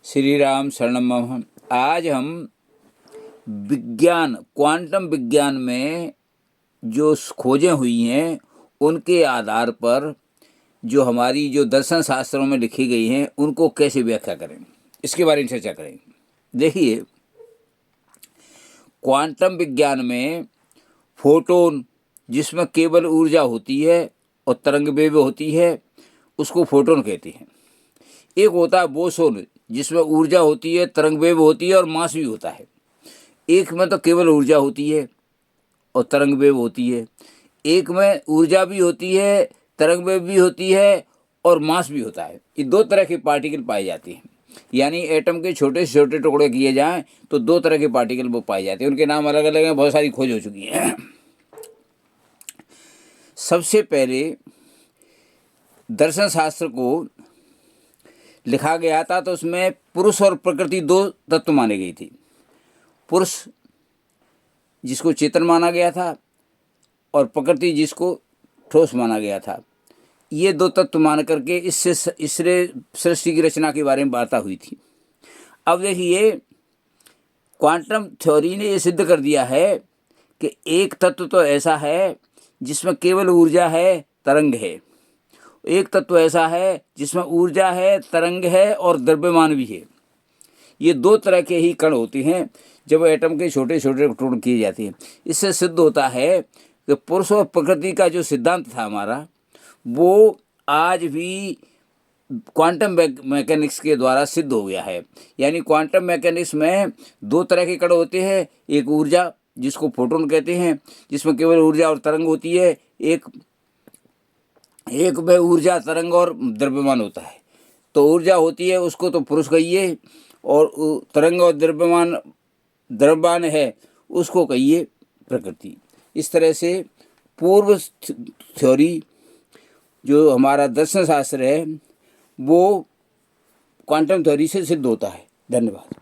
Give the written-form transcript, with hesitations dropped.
श्री राम शरणम मम। आज हम विज्ञान, क्वांटम विज्ञान में जो खोजें हुई हैं उनके आधार पर जो हमारी जो दर्शन शास्त्रों में लिखी गई हैं उनको कैसे व्याख्या करें, इसके बारे में चर्चा करें। देखिए, क्वांटम विज्ञान में फोटोन, जिसमें केवल ऊर्जा होती है और तरंग वेव होती है, उसको फोटोन कहते हैं। एक होता है बोसोन, जिसमें ऊर्जा होती है, तरंग वेव होती है और मास भी होता है। एक में तो केवल ऊर्जा होती है और तरंग वेव होती है, एक में ऊर्जा भी होती है, तरंग वेव भी होती है और मास भी होता है। ये दो तरह के पार्टिकल पाए जाते हैं। यानी एटम के छोटे से छोटे टुकड़े किए जाएं तो दो तरह के पार्टिकल वो पाए जाते हैं। उनके नाम अलग अलग हैं, बहुत सारी खोज हो चुकी हैं। सबसे पहले दर्शन शास्त्र को लिखा गया था तो उसमें पुरुष और प्रकृति दो तत्व माने गई थी। पुरुष जिसको चेतन माना गया था और प्रकृति जिसको ठोस माना गया था। ये दो तत्व मान करके इससे सृष्टि की रचना के बारे में वार्ता हुई थी। अब देखिए, क्वांटम थ्योरी ने ये सिद्ध कर दिया है कि एक तत्व तो ऐसा है जिसमें केवल ऊर्जा है, तरंग है। एक तत्व ऐसा है जिसमें ऊर्जा है, तरंग है और द्रव्यमान भी है। ये दो तरह के ही कण होते हैं जब एटम के छोटे छोटे टुकड़े किए जाते हैं। इससे सिद्ध होता है कि पुरुष और प्रकृति का जो सिद्धांत था हमारा, वो आज भी क्वांटम मैकेनिक्स के द्वारा सिद्ध हो गया है। यानी क्वांटम मैकेनिक्स में दो तरह के कण होते हैं। एक ऊर्जा, जिसको फोटोन कहते हैं, जिसमें केवल ऊर्जा और तरंग होती है। एक में ऊर्जा, तरंग और द्रव्यमान होता है। तो ऊर्जा होती है उसको तो पुरुष कहिए, और तरंग और द्रव्यमान है उसको कहिए प्रकृति। इस तरह से पूर्व थ्योरी जो हमारा दर्शन शास्त्र है वो क्वांटम थ्योरी से सिद्ध होता है। धन्यवाद।